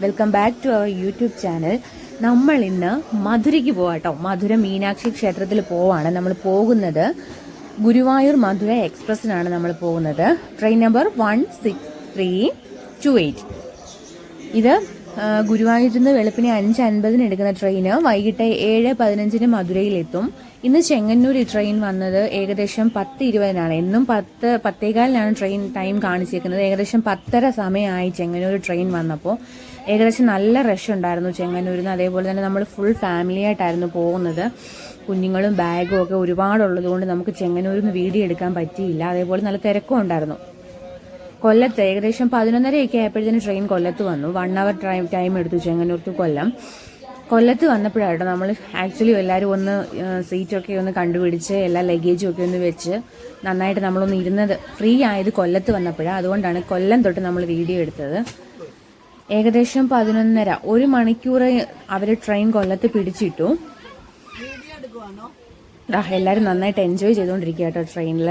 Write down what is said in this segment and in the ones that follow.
Welcome back to our YouTube channel. നമ്മൾ ഇന്ന് മധുരയ്ക്ക് പോവാട്ടോ. മധുര മീനാക്ഷി ക്ഷേത്രത്തിൽ പോവാണ് നമ്മൾ പോകുന്നത്. ഗുരുവായൂർ മധുര എക്സ്പ്രസ്സിനാണ് നമ്മൾ പോകുന്നത്. Train number 16328. ഇത് ഗുരുവായൂരിൽ നിന്ന് വെളുപ്പിനെ 5:50 എടുക്കുന്ന ട്രെയിന് വൈകിട്ട് 7:15 മധുരയിലെത്തും. ഇന്ന് ചെങ്ങന്നൂർ ട്രെയിൻ വന്നത് ഏകദേശം 10:20. എന്നും 10:15 ട്രെയിൻ ടൈം കാണിച്ചേക്കുന്നത്. ഏകദേശം 10:30 സമയമായി ചെങ്ങന്നൂർ ട്രെയിൻ വന്നപ്പോൾ. ഏകദേശം നല്ല റഷ് ഉണ്ടായിരുന്നു ചെങ്ങന്നൂരിൽ നിന്ന്. അതേപോലെ തന്നെ നമ്മൾ ഫുൾ ഫാമിലി ആയിട്ടായിരുന്നു പോകുന്നത്. കുഞ്ഞുങ്ങളും ബാഗും ഒക്കെ ഒരുപാടുള്ളത് കൊണ്ട് നമുക്ക് ചെങ്ങന്നൂരിൽ നിന്ന് വീഡിയോ എടുക്കാൻ പറ്റിയില്ല. അതേപോലെ നല്ല തിരക്കും ഉണ്ടായിരുന്നു. കൊല്ലത്ത് ഏകദേശം 11:30 ആയപ്പോഴത്തേന് ട്രെയിൻ കൊല്ലത്ത് വന്നു. 1 hour ടൈം എടുത്തു ചെങ്ങന്നൂർ ടു കൊല്ലം. കൊല്ലത്ത് വന്നപ്പോഴാട്ടോ നമ്മൾ ആക്ച്വലി എല്ലാവരും ഒന്ന് സീറ്റൊക്കെ ഒന്ന് കണ്ടുപിടിച്ച് എല്ലാ ലഗേജും ഒക്കെ ഒന്ന് വെച്ച് നന്നായിട്ട് നമ്മളൊന്ന് ഇരുന്നത് ഫ്രീ ആയത് കൊല്ലത്ത് വന്നപ്പോഴാണ്. അതുകൊണ്ടാണ് കൊല്ലം തൊട്ട് നമ്മൾ വീഡിയോ എടുത്തത്. ഏകദേശം 11:30 1 മണിക്കൂർ അവർ ട്രെയിൻ കൊല്ലത്ത് പിടിച്ചിട്ടു. എല്ലാവരും നന്നായിട്ട് എൻജോയ് ചെയ്തുകൊണ്ടിരിക്കുക കേട്ടോ ട്രെയിനിൽ.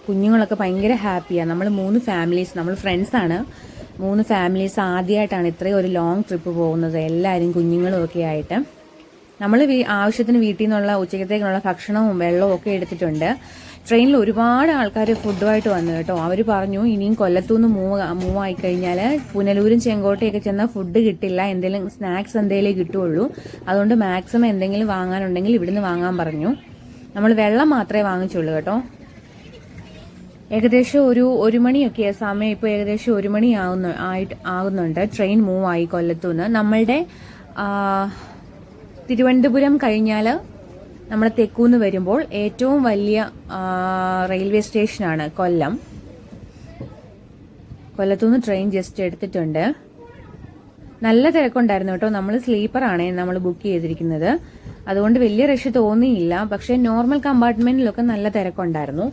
കുഞ്ഞുങ്ങളൊക്കെ ഭയങ്കര ഹാപ്പിയാണ്. നമ്മൾ 3 ഫാമിലീസ്, നമ്മൾ ഫ്രണ്ട്സാണ്. 3 ഫാമിലീസ് ആദ്യമായിട്ടാണ് ഇത്രയും ഒരു ലോങ് ട്രിപ്പ് പോകുന്നത്. എല്ലാവരും കുഞ്ഞുങ്ങളും ഒക്കെ ആയിട്ട്. നമ്മൾ ആവശ്യത്തിന് വീട്ടിൽ നിന്നുള്ള ഉച്ചക്കത്തേക്കുള്ള ഭക്ഷണവും വെള്ളവും ഒക്കെ എടുത്തിട്ടുണ്ട്. ട്രെയിനിൽ ഒരുപാട് ആൾക്കാർ ഫുഡുമായിട്ട് വന്നു കേട്ടോ. അവർ പറഞ്ഞു ഇനിയും കൊല്ലത്തുനിന്ന് മൂവ് ആയിക്കഴിഞ്ഞാൽ പുനലൂരും ചെങ്കോട്ടയൊക്കെ ചെന്നാൽ ഫുഡ് കിട്ടില്ല, എന്തെങ്കിലും സ്നാക്സ് എന്തെങ്കിലും കിട്ടുള്ളൂ. അതുകൊണ്ട് മാക്സിമം എന്തെങ്കിലും വാങ്ങാനുണ്ടെങ്കിൽ ഇവിടുന്ന് വാങ്ങാൻ പറഞ്ഞു. നമ്മൾ വെള്ളം മാത്രമേ വാങ്ങിച്ചുള്ളൂ കേട്ടോ. ഏകദേശം ഒരു 1 മണിയൊക്കെ സമയം. ഇപ്പോൾ ഏകദേശം 1 മണി ആകുന്നുണ്ട്. ട്രെയിൻ മൂവ് ആയി കൊല്ലത്തുനിന്ന്. നമ്മളുടെ തിരുവനന്തപുരം കഴിഞ്ഞാൽ നമ്മൾ തെക്കൂന്ന് വരുമ്പോൾ ഏറ്റവും വലിയ റെയിൽവേ സ്റ്റേഷനാണ് കൊല്ലം. കൊല്ലത്തുനിന്ന് ട്രെയിൻ ജസ്റ്റ് എടുത്തിട്ടുണ്ട്. നല്ല തിരക്കുണ്ടായിരുന്നു കേട്ടോ. നമ്മൾ സ്ലീപ്പറാണ് നമ്മൾ ബുക്ക് ചെയ്തിരിക്കുന്നത്. അതുകൊണ്ട് വലിയ റഷ് തോന്നിയില്ല. പക്ഷേ നോർമൽ കമ്പാർട്ട്മെന്റിലൊക്കെ നല്ല തിരക്കുണ്ടായിരുന്നു.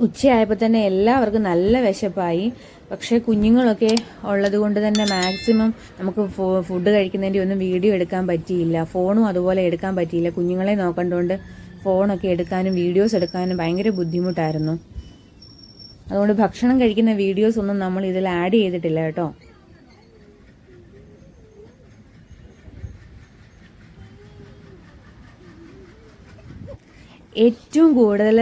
ഉച്ചയായപ്പോൾ തന്നെ എല്ലാവർക്കും നല്ല വിശപ്പായി. പക്ഷേ കുഞ്ഞുങ്ങളൊക്കെ ഉള്ളത് കൊണ്ട് തന്നെ മാക്സിമം നമുക്ക് ഫുഡ് കഴിക്കുന്നതിൻ്റെ ഒന്നും വീഡിയോ എടുക്കാൻ പറ്റിയില്ല. ഫോണും അതുപോലെ എടുക്കാൻ പറ്റിയില്ല. കുഞ്ഞുങ്ങളെ നോക്കേണ്ടതുകൊണ്ട് ഫോണൊക്കെ എടുക്കാനും വീഡിയോസ് എടുക്കാനും ഭയങ്കര ബുദ്ധിമുട്ടായിരുന്നു. അതുകൊണ്ട് ഭക്ഷണം കഴിക്കുന്ന വീഡിയോസ് ഒന്നും നമ്മൾ ഇതിൽ ആഡ് ചെയ്തിട്ടില്ല കേട്ടോ. ഏറ്റവും കൂടുതൽ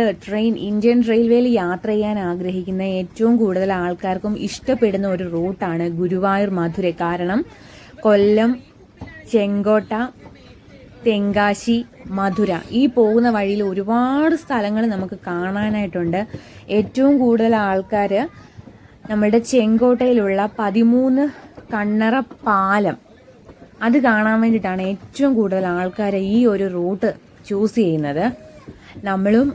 ഇന്ത്യൻ റെയിൽവേയിൽ യാത്ര ചെയ്യാൻ ആഗ്രഹിക്കുന്ന ഏറ്റവും കൂടുതൽ ആൾക്കാർക്കും ഇഷ്ടപ്പെടുന്ന ഒരു റൂട്ടാണ് ഗുരുവായൂർ മധുര. കാരണം കൊല്ലം, ചെങ്കോട്ട, തെങ്കാശി, മധുര ഈ പോകുന്ന വഴിയിൽ ഒരുപാട് സ്ഥലങ്ങൾ നമുക്ക് കാണാനായിട്ടുണ്ട്. ഏറ്റവും കൂടുതൽ ആൾക്കാർ നമ്മുടെ ചെങ്കോട്ടയിലുള്ള 13 കണ്ണറ പാലം അത് കാണാൻ വേണ്ടിയിട്ടാണ് ഏറ്റവും കൂടുതൽ ആൾക്കാർ ഈ ഒരു റൂട്ട് ചൂസ് ചെയ്യുന്നത്. നമ്മളും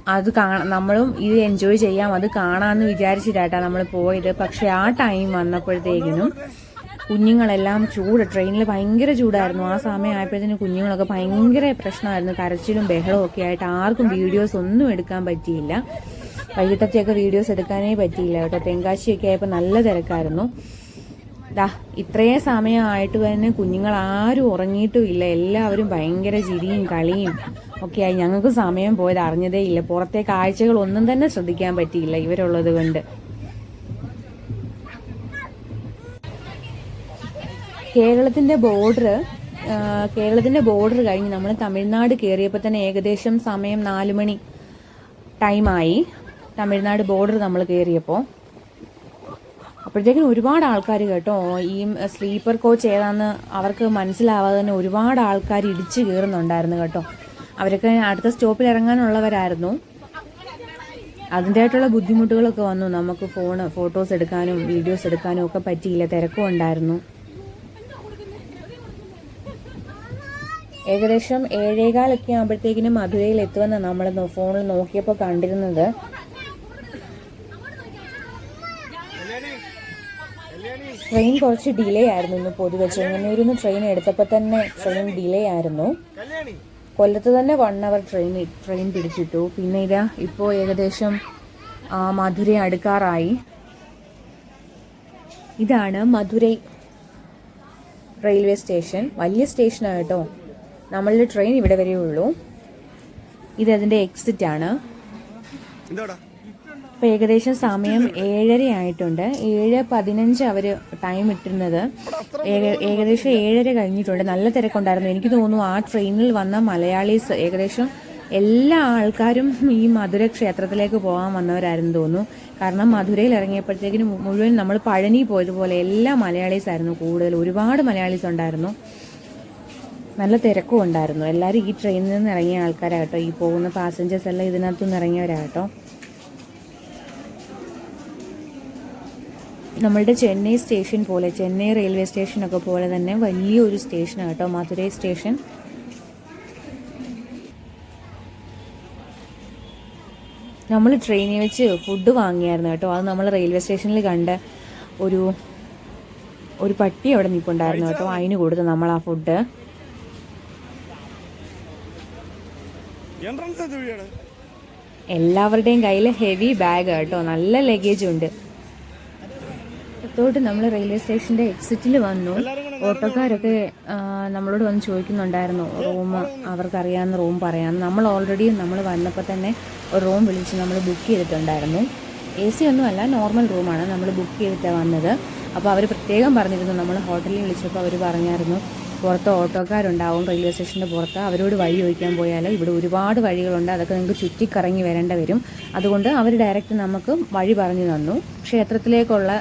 ഇത് എൻജോയ് ചെയ്യാം, അത് കാണാമെന്ന് വിചാരിച്ചിട്ടാണ് നമ്മൾ പോയത്. പക്ഷെ ആ ടൈം വന്നപ്പോഴത്തേക്കിനും കുഞ്ഞുങ്ങളെല്ലാം ട്രെയിനിൽ ഭയങ്കര ചൂടായിരുന്നു. ആ സമയം ആയപ്പോഴത്തേനും കുഞ്ഞുങ്ങളൊക്കെ ഭയങ്കര പ്രശ്നമായിരുന്നു. കരച്ചിലും ബഹളവും ഒക്കെ ആയിട്ട് ആർക്കും വീഡിയോസ് ഒന്നും എടുക്കാൻ പറ്റിയില്ല. വൈകിട്ടത്തെയൊക്കെ വീഡിയോസ് എടുക്കാനേ പറ്റിയില്ല കേട്ടോ. തെങ്കാശിയൊക്കെ ആയപ്പോൾ നല്ല തിരക്കായിരുന്നു. ഇത്രയും സമയമായിട്ട് തന്നെ കുഞ്ഞുങ്ങൾ ആരും ഉറങ്ങിയിട്ടുമില്ല. എല്ലാവരും ഭയങ്കര ചിരിയും കളിയും ഒക്കെയായി. ഞങ്ങൾക്ക് സമയം പോയത് അറിഞ്ഞതേ ഇല്ല. പുറത്തെ കാഴ്ചകളൊന്നും തന്നെ ശ്രദ്ധിക്കാൻ പറ്റിയില്ല ഇവരുള്ളത് കൊണ്ട്. കേരളത്തിന്റെ ബോർഡർ കഴിഞ്ഞ് നമ്മൾ തമിഴ്നാട് കയറിയപ്പോൾ തന്നെ ഏകദേശം സമയം 4 മണി ടൈമായി. തമിഴ്നാട് ബോർഡർ നമ്മൾ കയറിയപ്പോൾ അപ്പോഴത്തേക്കും ഒരുപാട് ആൾക്കാർ കേട്ടോ. ഈ സ്ലീപ്പർ കോച്ച് ഏതാന്ന് അവർക്ക് മനസ്സിലാവാതെ തന്നെ ഒരുപാട് ആൾക്കാർ ഇടിച്ചു കയറുന്നുണ്ടായിരുന്നു കേട്ടോ. അവരൊക്കെ അടുത്ത സ്റ്റോപ്പിൽ ഇറങ്ങാനുള്ളവരായിരുന്നു. അതിൻ്റെതായിട്ടുള്ള ബുദ്ധിമുട്ടുകളൊക്കെ വന്നു. നമുക്ക് ഫോട്ടോസ് എടുക്കാനും വീഡിയോസ് എടുക്കാനും ഒക്കെ പറ്റിയില്ല. തിരക്കും ഉണ്ടായിരുന്നു. ഏകദേശം 7:15 ആകുമ്പോഴത്തേക്കിനും മധുരയിൽ എത്തുമെന്ന് നമ്മൾ ഫോണിൽ നോക്കിയപ്പോൾ കണ്ടിരുന്നത്. ട്രെയിൻ കുറച്ച് ഡിലേ ആയിരുന്നു ഇന്ന് പൊതുവെ. ചെങ്ങന്നൂരിൽ നിന്ന് ട്രെയിൻ എടുത്തപ്പോൾ തന്നെ ട്രെയിൻ ഡിലേ ആയിരുന്നു. കൊല്ലത്ത് തന്നെ 1 hour ട്രെയിൻ പിടിച്ചിട്ടു. പിന്നെ ഇപ്പോൾ ഏകദേശം മധുര അടുക്കാറായി. ഇതാണ് മധുരൈ റെയിൽവേ സ്റ്റേഷൻ. വലിയ സ്റ്റേഷനാണ് കേട്ടോ. നമ്മളുടെ ട്രെയിൻ ഇവിടെ വരെ ഉള്ളൂ. ഇത് അതിൻ്റെ എക്സിറ്റ് ആണ്. അപ്പോൾ ഏകദേശം സമയം 7:30 ആയിട്ടുണ്ട്. 7:15 അവർ ടൈം ഇട്ടിരുന്നത്. ഏകദേശം 7:30 കഴിഞ്ഞിട്ടുണ്ട്. നല്ല തിരക്കുണ്ടായിരുന്നു. എനിക്ക് തോന്നുന്നു ആ ട്രെയിനിൽ വന്ന മലയാളീസ് ഏകദേശം എല്ലാ ആൾക്കാരും ഈ മധുര ക്ഷേത്രത്തിലേക്ക് പോകാൻ വന്നവരായിരുന്നു തോന്നുന്നു. കാരണം മധുരയിൽ ഇറങ്ങിയപ്പോഴത്തേക്കിന് മുഴുവൻ നമ്മൾ പഴനി പോയതുപോലെ എല്ലാ മലയാളീസ് ആയിരുന്നു കൂടുതൽ. ഒരുപാട് മലയാളീസ് ഉണ്ടായിരുന്നു. നല്ല തിരക്കും ഉണ്ടായിരുന്നു. എല്ലാവരും ഈ ട്രെയിനിൽ നിന്ന് ഇറങ്ങിയ ആൾക്കാരാകട്ടോ. ഈ പോകുന്ന പാസഞ്ചേഴ്സ് എല്ലാം ഇതിനകത്തുനിന്ന് ഇറങ്ങിയവരാകട്ടോ. നമ്മളുടെ ചെന്നൈ സ്റ്റേഷൻ പോലെ, ചെന്നൈ റെയിൽവേ സ്റ്റേഷനൊക്കെ പോലെ തന്നെ വലിയൊരു സ്റ്റേഷനാണ് കേട്ടോ മധുരൈ സ്റ്റേഷൻ. നമ്മൾ ട്രെയിനിൽ വെച്ച് ഫുഡ് വാങ്ങിയായിരുന്നു കേട്ടോ. അത് നമ്മൾ റെയിൽവേ സ്റ്റേഷനിൽ കണ്ട ഒരു പട്ടി അവിടെ നിൽപ്പുണ്ടായിരുന്നു കേട്ടോ. അതിന് കൊടുത്തു നമ്മൾ ആ ഫുഡ്. എല്ലാവരുടെയും കയ്യിൽ ഹെവി ബാഗ് കേട്ടോ. നല്ല ലഗേജ് ഉണ്ട്. ത്തോട്ട് നമ്മൾ റെയിൽവേ സ്റ്റേഷൻ്റെ എക്സിറ്റിൽ വന്നു. ഓട്ടോക്കാരൊക്കെ നമ്മളോട് വന്ന് ചോദിക്കുന്നുണ്ടായിരുന്നു റൂം, അവർക്കറിയാവുന്ന റൂം പറയാമെന്ന്. നമ്മൾ വന്നപ്പോൾ തന്നെ ഒരു റൂം വിളിച്ച് നമ്മൾ ബുക്ക് ചെയ്തിട്ടുണ്ടായിരുന്നു. AC ഒന്നുമല്ല, നോർമൽ റൂമാണ്. നമ്മൾ ബുക്ക് ചെയ്തിട്ടാണ് വന്നത്. അപ്പോൾ അവർ പ്രത്യേകം പറഞ്ഞിരുന്നു, നമ്മൾ ഹോട്ടലിൽ വിളിച്ചപ്പോൾ അവർ പറഞ്ഞായിരുന്നു പുറത്ത് ഓട്ടോക്കാരുണ്ടാവും റെയിൽവേ സ്റ്റേഷൻ്റെ പുറത്ത്, അവരോട് വഴി ചോദിക്കാൻ പോയാൽ ഇവിടെ ഒരുപാട് വഴികളുണ്ട്, അതൊക്കെ നിങ്ങൾക്ക് ചുറ്റിക്കറങ്ങി വരേണ്ട വരും. അതുകൊണ്ട് അവർ ഡയറക്റ്റ് നമുക്ക് വഴി പറഞ്ഞു തന്നു. ക്ഷേത്രത്തിലേക്കുള്ള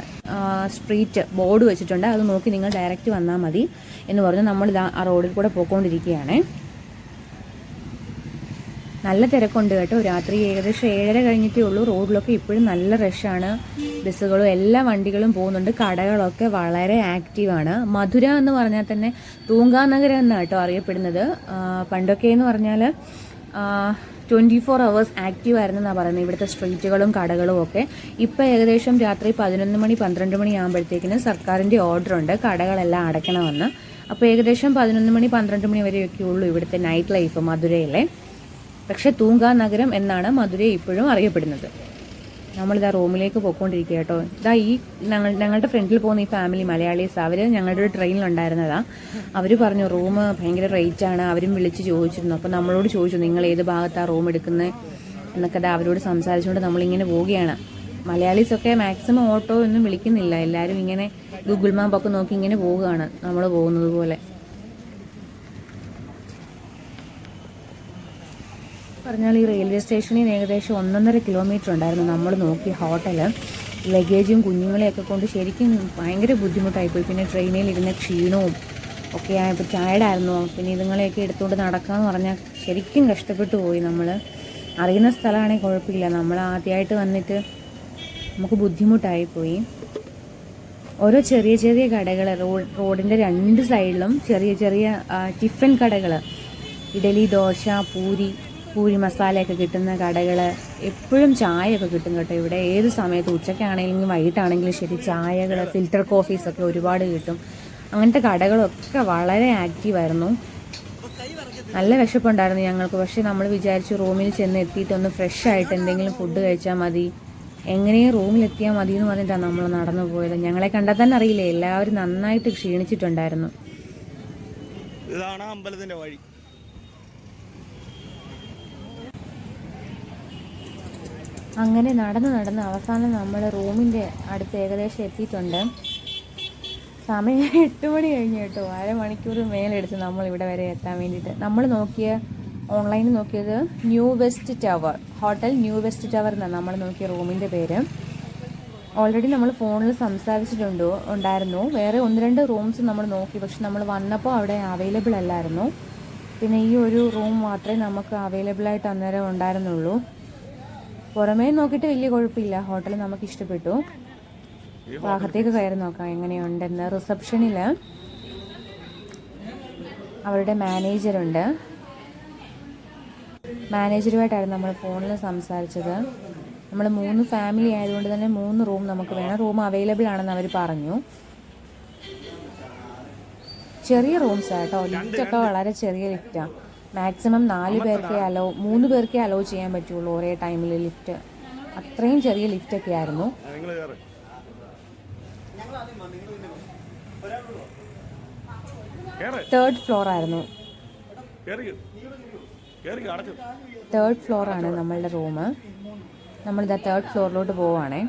സ്ട്രീറ്റ് ബോർഡ് വെച്ചിട്ടുണ്ട്, അത് നോക്കി നിങ്ങൾ ഡയറക്റ്റ് വന്നാൽ മതി എന്ന് പറഞ്ഞ് നമ്മളിതാ ആ റോഡിൽ കൂടെ പോയിക്കൊണ്ടിരിക്കുകയാണ്. നല്ല തിരക്കുണ്ട് കേട്ടോ. രാത്രി ഏകദേശം 7:30 കഴിഞ്ഞിട്ടേ ഉള്ളൂ. റോഡിലൊക്കെ ഇപ്പോഴും നല്ല റഷാണ്. ബസ്സുകളും എല്ലാ വണ്ടികളും പോകുന്നുണ്ട്. കടകളൊക്കെ വളരെ ആക്റ്റീവാണ്. മധുര എന്ന് പറഞ്ഞാൽ തന്നെ തൂങ്കാനഗരം എന്നാണ് കേട്ടോ അറിയപ്പെടുന്നത്. പണ്ടൊക്കെ എന്ന് പറഞ്ഞാൽ 24 hours ആക്റ്റീവ് ആയിരുന്നെന്നാണ് പറയുന്നത് ഇവിടുത്തെ സ്ട്രീറ്റുകളും കടകളും ഒക്കെ. ഇപ്പോൾ ഏകദേശം രാത്രി 11 മണി 12 മണി ആകുമ്പോഴത്തേക്കിന് സർക്കാരിൻ്റെ ഓർഡറുണ്ട് കടകളെല്ലാം അടയ്ക്കണമെന്ന്. അപ്പോൾ ഏകദേശം 11 മണി 12 മണി വരെയൊക്കെ ഉള്ളൂ ഇവിടുത്തെ നൈറ്റ് ലൈഫ് മധുരയിലെ. പക്ഷെ തൂങ്കാ നഗരം എന്നാണ് മധുര ഇപ്പോഴും അറിയപ്പെടുന്നത്. നമ്മളിതാ റൂമിലേക്ക് പോയിക്കൊണ്ടിരിക്കുക കേട്ടോ. ഇതാ ഈ ഞങ്ങളുടെ ഫ്രണ്ടിൽ പോകുന്ന ഈ ഫാമിലി മലയാളീസ്, അവർ ഞങ്ങളുടെ ഒരു ട്രെയിനിലുണ്ടായിരുന്നതാ. അവർ പറഞ്ഞു റൂം ഭയങ്കര റേറ്റാണ്. അവരും വിളിച്ച് ചോദിച്ചിരുന്നു. അപ്പോൾ നമ്മളോട് ചോദിച്ചു നിങ്ങൾ ഏത് ഭാഗത്താണ് റൂം എടുക്കുന്നത് എന്നൊക്കെ അവരോട് സംസാരിച്ചുകൊണ്ട് നമ്മളിങ്ങനെ പോവുകയാണ്. മലയാളീസൊക്കെ മാക്സിമം ഓട്ടോ ഒന്നും വിളിക്കുന്നില്ല. എല്ലാവരും ഇങ്ങനെ ഗൂഗിൾ മാപ്പൊക്കെ നോക്കി ഇങ്ങനെ പോവുകയാണ് നമ്മൾ പോകുന്നത് പോലെ. പറഞ്ഞാൽ ഈ റെയിൽവേ സ്റ്റേഷനിൽ ഏകദേശം 1.5 കിലോമീറ്റർ ഉണ്ടായിരുന്നു നമ്മൾ നോക്കിയ ഹോട്ടൽ. ലഗേജും കുഞ്ഞുങ്ങളെയൊക്കെ കൊണ്ട് ശരിക്കും ഭയങ്കര ബുദ്ധിമുട്ടായിപ്പോയി. പിന്നെ ട്രെയിനിൽ ഇരുന്ന ക്ഷീണവും ഒക്കെ ആയപ്പോൾ ടയർഡായിരുന്നു. പിന്നെ ഇതുങ്ങളെയൊക്കെ എടുത്തുകൊണ്ട് നടക്കാമെന്ന് പറഞ്ഞാൽ ശരിക്കും കഷ്ടപ്പെട്ടു പോയി. നമ്മൾ അറിയുന്ന സ്ഥലമാണെങ്കിൽ കുഴപ്പമില്ല, നമ്മൾ ആദ്യമായിട്ട് വന്നിട്ട് നമുക്ക് ബുദ്ധിമുട്ടായിപ്പോയി. ഓരോ ചെറിയ ചെറിയ കടകൾ, റോഡിൻ്റെ 2 സൈഡിലും ചെറിയ ചെറിയ ടിഫിൻ കടകൾ, ഇഡലി, ദോശ, പൂരി മസാലയൊക്കെ കിട്ടുന്ന കടകൾ. എപ്പോഴും ചായയൊക്കെ കിട്ടും കേട്ടോ ഇവിടെ. ഏത് സമയത്ത് ഉച്ചയ്ക്കാണെങ്കിലും വൈകിട്ടാണെങ്കിലും ശരി ചായകൾ, ഫിൽറ്റർ കോഫീസൊക്കെ ഒരുപാട് കിട്ടും. അങ്ങനത്തെ കടകളൊക്കെ വളരെ ആക്റ്റീവായിരുന്നു. നല്ല വിശപ്പുണ്ടായിരുന്നു ഞങ്ങൾക്ക്. പക്ഷേ നമ്മൾ വിചാരിച്ചു റൂമിൽ ചെന്ന് എത്തിയിട്ടൊന്ന് ഫ്രഷ് ആയിട്ട് എന്തെങ്കിലും ഫുഡ് കഴിച്ചാൽ മതി, എങ്ങനെയും റൂമിലെത്തിയാൽ മതി എന്ന് പറഞ്ഞിട്ടാണ് നമ്മൾ നടന്നു പോയത്. ഞങ്ങളെ കണ്ടാൽ തന്നെ അറിയില്ലേ, എല്ലാവരും നന്നായിട്ട് ക്ഷീണിച്ചിട്ടുണ്ടായിരുന്നു. ഇതാണ് അമ്പലത്തിന്റെ വഴി. അങ്ങനെ നടന്ന് അവസാനം നമ്മൾ റൂമിൻ്റെ അടുത്ത് ഏകദേശം എത്തിയിട്ടുണ്ട്. സമയം 8 മണി കഴിഞ്ഞു കേട്ടോ. അരമണിക്കൂർ മേലെടുത്ത് നമ്മൾ ഇവിടെ വരെ എത്താൻ വേണ്ടിയിട്ട്. നമ്മൾ ഓൺലൈനിൽ നോക്കിയത് new west tower, hotel new west tower എന്നാണ് നമ്മൾ നോക്കിയ റൂമിൻ്റെ പേര്. ഓൾറെഡി നമ്മൾ ഫോണിൽ ഉണ്ടായിരുന്നു. വേറെ 1-2 റൂംസ് നമ്മൾ നോക്കി, പക്ഷെ നമ്മൾ വന്നപ്പോൾ അവിടെ അവൈലബിൾ അല്ലായിരുന്നു. പിന്നെ ഈ ഒരു റൂം മാത്രമേ നമുക്ക് അവൈലബിളായിട്ട് അന്നേരം ഉണ്ടായിരുന്നുള്ളൂ. പുറമേ നോക്കിയിട്ട് വലിയ കുഴപ്പമില്ല, ഹോട്ടൽ നമുക്ക് ഇഷ്ടപ്പെട്ടു. ഭാഗത്തേക്ക് കയറി നോക്കാം എങ്ങനെയുണ്ടെന്ന്. റിസപ്ഷനിൽ അവരുടെ മാനേജറുണ്ട്. മാനേജറുമായിട്ടായിരുന്നു നമ്മൾ ഫോണിൽ സംസാരിച്ചത്. നമ്മൾ 3 ഫാമിലി ആയതുകൊണ്ട് തന്നെ 3 റൂം നമുക്ക് വേണം. റൂം അവൈലബിൾ ആണെന്ന് അവർ പറഞ്ഞു. ചെറിയ റൂംസ് കേട്ടോ. ലിഫ്റ്റൊക്കെ വളരെ ചെറിയ ലിഫ്റ്റാണ്. മാക്സിമം 3 പേർക്കേ അലോ ചെയ്യാൻ പറ്റുള്ളൂ ഒരേ ടൈമിൽ ലിഫ്റ്റ്. അത്രയും ചെറിയ ലിഫ്റ്റൊക്കെ ആയിരുന്നു. 3rd ഫ്ലോർ ആയിരുന്നു. 3rd ഫ്ലോറാണ് നമ്മളുടെ റൂം. നമ്മളിതാ 3rd ഫ്ലോറിലോട്ട് പോവുകയാണേ.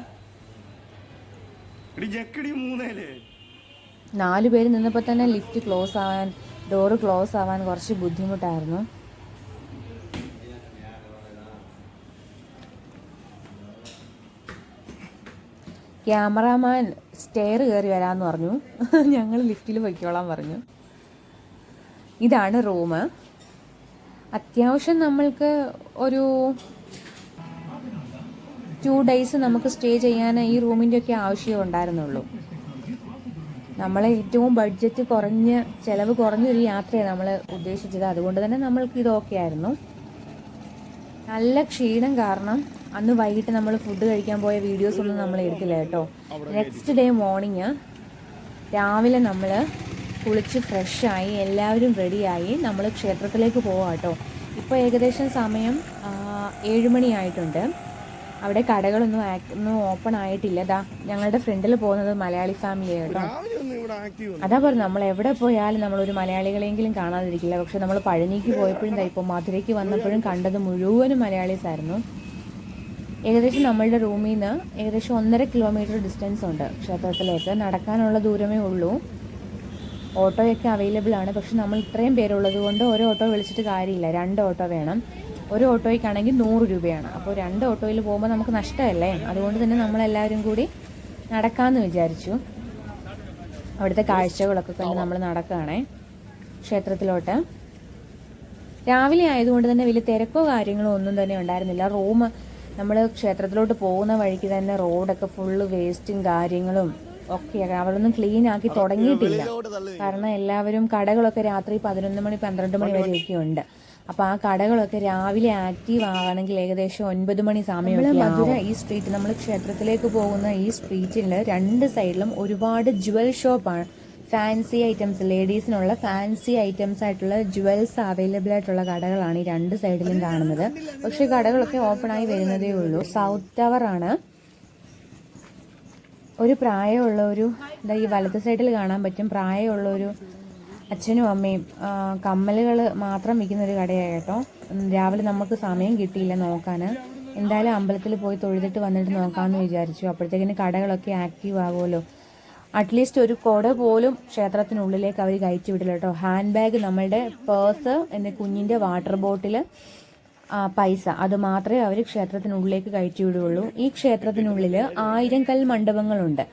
4 പേര് നിന്നപ്പോൾ തന്നെ ലിഫ്റ്റ് ഡോറ് ക്ലോസ് ആവാൻ കുറച്ച് ബുദ്ധിമുട്ടായിരുന്നു. ക്യാമറാമാൻ സ്റ്റെയർ കയറി വരാമെന്ന് പറഞ്ഞു. ഞങ്ങൾ ലിഫ്റ്റിൽ പൊയ്ക്കോളാൻ പറഞ്ഞു. ഇതാണ് റൂം. അത്യാവശ്യം നമ്മൾക്ക് ഒരു 2 ഡേയ്സ് നമുക്ക് സ്റ്റേ ചെയ്യാൻ ഈ റൂമിൻ്റെ ഒക്കെ ആവശ്യമേ ഉണ്ടായിരുന്നുള്ളൂ. നമ്മളെ ഏറ്റവും ബഡ്ജറ്റ് ചിലവ് കുറഞ്ഞൊരു യാത്രയാണ് നമ്മൾ ഉദ്ദേശിച്ചത്. അതുകൊണ്ട് തന്നെ നമ്മൾക്ക് ഇതൊക്കെ ആയിരുന്നു. നല്ല ക്ഷീണം കാരണം അന്ന് വൈകിട്ട് നമ്മൾ ഫുഡ് കഴിക്കാൻ പോയ വീഡിയോസ് ഒന്നും നമ്മൾ എടുത്തില്ല കേട്ടോ. നെക്സ്റ്റ് ഡേ മോർണിംഗ് രാവിലെ നമ്മൾ കുളിച്ച് ഫ്രഷായി എല്ലാവരും റെഡിയായി നമ്മൾ ക്ഷേത്രത്തിലേക്ക് പോവാം കേട്ടോ. ഇപ്പോൾ ഏകദേശം സമയം 7 മണിയായിട്ടുണ്ട്. അവിടെ കടകളൊന്നും ഓപ്പൺ ആയിട്ടില്ല. ഞങ്ങളുടെ ഫ്രണ്ടിൽ പോകുന്നത് മലയാളി ഫാമിലി കേട്ടോ. അതാ പറഞ്ഞു, നമ്മൾ എവിടെ പോയാലും നമ്മളൊരു മലയാളികളെങ്കിലും കാണാതിരിക്കില്ല. പക്ഷെ നമ്മൾ പഴനിക്ക് പോയപ്പോഴും ഇപ്പോൾ മധുരയ്ക്ക് വന്നപ്പോഴും കണ്ടത് മുഴുവനും മലയാളീസ് ആയിരുന്നു. ഏകദേശം നമ്മളുടെ റൂമിൽ നിന്ന് ഏകദേശം 1.5 കിലോമീറ്റർ ഡിസ്റ്റൻസ് ഉണ്ട് ക്ഷേത്രത്തിലേക്ക്. നടക്കാനുള്ള ദൂരമേ ഉള്ളൂ. ഓട്ടോയൊക്കെ അവൈലബിൾ ആണ്. പക്ഷെ നമ്മൾ ഇത്രയും പേരുള്ളത് കൊണ്ട് ഒരു ഓട്ടോ വിളിച്ചിട്ട് കാര്യമില്ല, 2 ഓട്ടോ വേണം. ഒരു ഓട്ടോയ്ക്കാണെങ്കിൽ 100 രൂപയാണ്. അപ്പോൾ 2 ഓട്ടോയിൽ പോകുമ്പോൾ നമുക്ക് നഷ്ടമല്ലേ. അതുകൊണ്ട് തന്നെ നമ്മളെല്ലാവരും കൂടി നടക്കാമെന്ന് വിചാരിച്ചു. അവിടുത്തെ കാഴ്ചകളൊക്കെ കണ്ട് നമ്മൾ നടക്കുകയാണേ ക്ഷേത്രത്തിലോട്ട്. രാവിലെ ആയതുകൊണ്ട് തന്നെ വലിയ തിരക്കോ കാര്യങ്ങളോ ഒന്നും തന്നെ ഉണ്ടായിരുന്നില്ല. നമ്മൾ ക്ഷേത്രത്തിലോട്ട് പോകുന്ന വഴിക്ക് തന്നെ റോഡൊക്കെ ഫുള്ള് വേസ്റ്റും കാര്യങ്ങളും ഒക്കെയാണ്. അവരൊന്നും ക്ലീൻ ആക്കി തുടങ്ങിയിട്ടില്ല. കാരണം എല്ലാവരും കടകളൊക്കെ രാത്രി 11 മണി 12 മണി വരെയൊക്കെ ഉണ്ട്. അപ്പോൾ ആ കടകളൊക്കെ രാവിലെ ആക്റ്റീവ് ആവണമെങ്കിൽ ഏകദേശം 9 മണി സമയം. മധുര ഈ സ്ട്രീറ്റ്, നമ്മൾ ക്ഷേത്രത്തിലേക്ക് പോകുന്ന ഈ സ്ട്രീറ്റിൽ 2 സൈഡിലും ഒരുപാട് ജുവൽ ഷോപ്പാണ്. ഫാൻസി ഐറ്റംസ്, ലേഡീസിനുള്ള ഫാൻസി ഐറ്റംസ് ആയിട്ടുള്ള ജുവൽസ് അവൈലബിൾ ആയിട്ടുള്ള കടകളാണ് ഈ 2 സൈഡിലും കാണുന്നത്. പക്ഷെ കടകളൊക്കെ ഓപ്പൺ ആയി വരുന്നതേ ഉള്ളൂ. സൗത്ത് ടവർ ആണ്. ഒരു പ്രായമുള്ള ഈ വലത്ത് സൈഡിൽ കാണാൻ പറ്റും, പ്രായമുള്ള ഒരു അച്ഛനും അമ്മയും കമ്മലുകൾ മാത്രം വിൽക്കുന്ന ഒരു കടയാണ് കേട്ടോ. രാവിലെ നമുക്ക് സമയം കിട്ടിയില്ല നോക്കാൻ. എന്തായാലും അമ്പലത്തിൽ പോയി തൊഴുതിട്ട് വന്നിട്ട് നോക്കാമെന്ന് വിചാരിച്ചു. അപ്പോഴത്തേക്കിന് കടകളൊക്കെ ആക്റ്റീവ് ആകുമല്ലോ. അറ്റ്ലീസ്റ്റ് ഒരു കുട പോലും ക്ഷേത്രത്തിനുള്ളിലേക്ക് അവർ കയറ്റി വിടില്ല കേട്ടോ. ഹാൻഡ് ബാഗ്, നമ്മളുടെ പേഴ്സ്, കുഞ്ഞിൻ്റെ വാട്ടർ ബോട്ടിൽ, പൈസ, അത് മാത്രമേ അവർ ക്ഷേത്രത്തിനുള്ളിലേക്ക് കയറ്റി വിടുകയുള്ളൂ. ഈ ക്ഷേത്രത്തിനുള്ളിൽ 1000 കൽ മണ്ഡപങ്ങളുണ്ട്.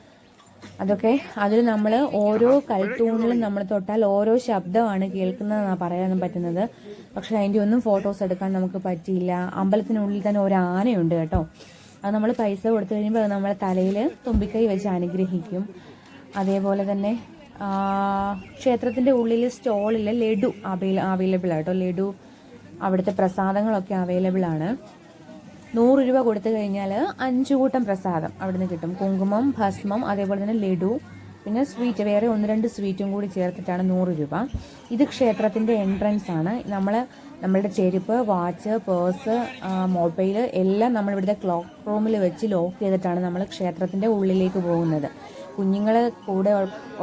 അതിൽ നമ്മൾ ഓരോ കൽത്തൂണിലും നമ്മൾ തൊട്ടാൽ ഓരോ ശബ്ദമാണ് കേൾക്കുന്നതെന്നാണ് പറയാൻ പറ്റുന്നത്. പക്ഷെ അതിൻ്റെ ഒന്നും ഫോട്ടോസ് എടുക്കാൻ നമുക്ക് പറ്റിയില്ല. അമ്പലത്തിനുള്ളിൽ തന്നെ ഒരു ആനയുണ്ട് കേട്ടോ. അത് നമ്മൾ പൈസ കൊടുത്തു കഴിയുമ്പോൾ അത് നമ്മളെ തലയിൽ തുമ്പിക്കൈ വെച്ച് അനുഗ്രഹിക്കും. അതേപോലെ തന്നെ ക്ഷേത്രത്തിൻ്റെ ഉള്ളിൽ സ്റ്റോളിൽ ലഡു അവൈലബിൾ ആട്ടോ. ലഡു, അവിടുത്തെ പ്രസാദങ്ങളൊക്കെ അവൈലബിൾ ആണ്. 100 രൂപ കൊടുത്തു കഴിഞ്ഞാൽ 5 കൂട്ടം പ്രസാദം അവിടുന്ന് കിട്ടും. കുങ്കുമം, ഭസ്മം, അതേപോലെ തന്നെ ലഡു, പിന്നെ സ്വീറ്റ്, വേറെ 1-2 സ്വീറ്റും കൂടി ചേർത്തിട്ടാണ് 100 രൂപ. ഇത് ക്ഷേത്രത്തിൻ്റെ എൻട്രൻസ് ആണ്. നമ്മളുടെ ചെരുപ്പ്, വാച്ച്, പേഴ്സ്, മൊബൈൽ എല്ലാം നമ്മളിവിടുത്തെ ക്ലോക്ക് റൂമിൽ വെച്ച് ലോക്ക് ചെയ്തിട്ടാണ് നമ്മൾ ക്ഷേത്രത്തിൻ്റെ ഉള്ളിലേക്ക് പോകുന്നത്. കുഞ്ഞുങ്ങൾ കൂടെ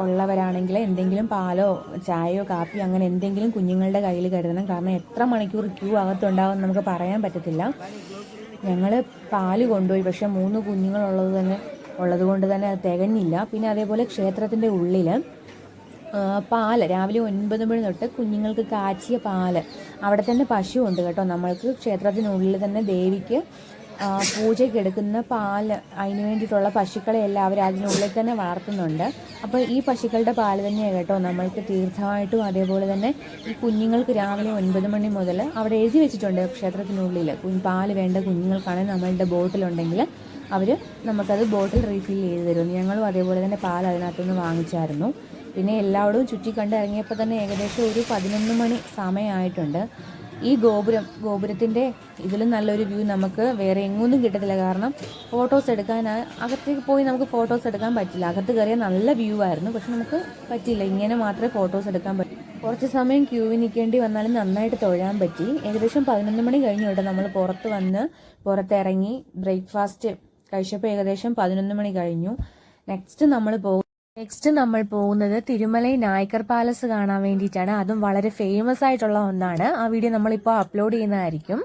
ഉള്ളവരാണെങ്കിൽ എന്തെങ്കിലും പാലോ ചായയോ കാപ്പിയോ അങ്ങനെ എന്തെങ്കിലും കുഞ്ഞുങ്ങളുടെ കയ്യിൽ കരുതണം. കാരണം എത്ര മണിക്കൂർ ക്യൂ അകത്തുണ്ടാവും നമുക്ക് പറയാൻ പറ്റത്തില്ല. ഞങ്ങൾ പാല് കൊണ്ടുപോയി, പക്ഷെ 3 കുഞ്ഞുങ്ങൾ ഉള്ളത് കൊണ്ട് തന്നെ അത് തികഞ്ഞില്ല. പിന്നെ അതേപോലെ ക്ഷേത്രത്തിൻ്റെ ഉള്ളിൽ പാല് രാവിലെ 9 മണി തൊട്ട് കുഞ്ഞുങ്ങൾക്ക് കാച്ചിയ പാല്, അവിടെ തന്നെ പശു ഉണ്ട് കേട്ടോ. നമ്മൾക്ക് ക്ഷേത്രത്തിനുള്ളിൽ തന്നെ ദേവിക്ക് പൂജയ്ക്ക് എടുക്കുന്ന പാല്, അതിന് വേണ്ടിയിട്ടുള്ള പശുക്കളെ എല്ലാം അവർ അതിനുള്ളിൽ തന്നെ വളർത്തുന്നുണ്ട്. അപ്പോൾ ഈ പശുക്കളുടെ പാല് തന്നെയാണ് കേട്ടോ നമ്മൾക്ക് തീർത്ഥമായിട്ടും. അതേപോലെ തന്നെ ഈ കുഞ്ഞുങ്ങൾക്ക് രാവിലെ 9 മണി മുതൽ അവിടെ എഴുതി വെച്ചിട്ടുണ്ട് ക്ഷേത്രത്തിനുള്ളിൽ പാല് വേണ്ട കുഞ്ഞുങ്ങൾക്കാണെങ്കിൽ നമ്മളുടെ ബോട്ടിലുണ്ടെങ്കിൽ അവർ നമുക്കത് ബോട്ടിൽ റീഫിൽ ചെയ്ത് തരും. ഞങ്ങളും അതേപോലെ തന്നെ പാൽ അതിനകത്തുനിന്ന് വാങ്ങിച്ചായിരുന്നു. പിന്നെ എല്ലാവരും ചുറ്റിക്കണ്ട് ഇറങ്ങിയപ്പോൾ തന്നെ ഏകദേശം ഒരു 11 മണി സമയമായിട്ടുണ്ട്. ഈ ഗോപുരത്തിൻ്റെ ഇതിലും നല്ലൊരു വ്യൂ നമുക്ക് വേറെ എങ്ങൊന്നും കിട്ടത്തില്ല. കാരണം ഫോട്ടോസ് എടുക്കാൻ അകത്തേക്ക് പോയി നമുക്ക് ഫോട്ടോസ് എടുക്കാൻ പറ്റില്ല. അകത്ത് കയറിയാൽ നല്ല വ്യൂ ആയിരുന്നു, പക്ഷെ നമുക്ക് പറ്റില്ല. ഇങ്ങനെ മാത്രമേ ഫോട്ടോസ് എടുക്കാൻ പറ്റൂ. കുറച്ച് സമയം ക്യൂവിൽ നിൽക്കേണ്ടി വന്നാലും നന്നായിട്ട് തൊഴാൻ പറ്റി. ഏകദേശം 11 മണി കഴിഞ്ഞു കേട്ടോ. നമ്മൾ പുറത്തിറങ്ങി ബ്രേക്ക്ഫാസ്റ്റ് കഴിച്ചപ്പോൾ ഏകദേശം 11 മണി കഴിഞ്ഞു. നെക്സ്റ്റ് നമ്മൾ പോകുന്നത് തിരുമലൈ നായ്ക്കർ പാലസ് കാണാൻ വേണ്ടിയിട്ടാണ്. അതും വളരെ ഫേമസ് ആയിട്ടുള്ള ഒന്നാണ്. ആ വീഡിയോ നമ്മളിപ്പോൾ അപ്ലോഡ് ചെയ്യുന്നതായിരിക്കും.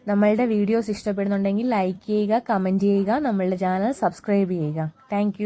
നമ്മളുടെ വീഡിയോസ് ഇഷ്ടപ്പെടുന്നുണ്ടെങ്കിൽ ലൈക്ക് ചെയ്യുക, കമൻറ്റ് ചെയ്യുക, നമ്മളുടെ ചാനൽ സബ്സ്ക്രൈബ് ചെയ്യുക. താങ്ക്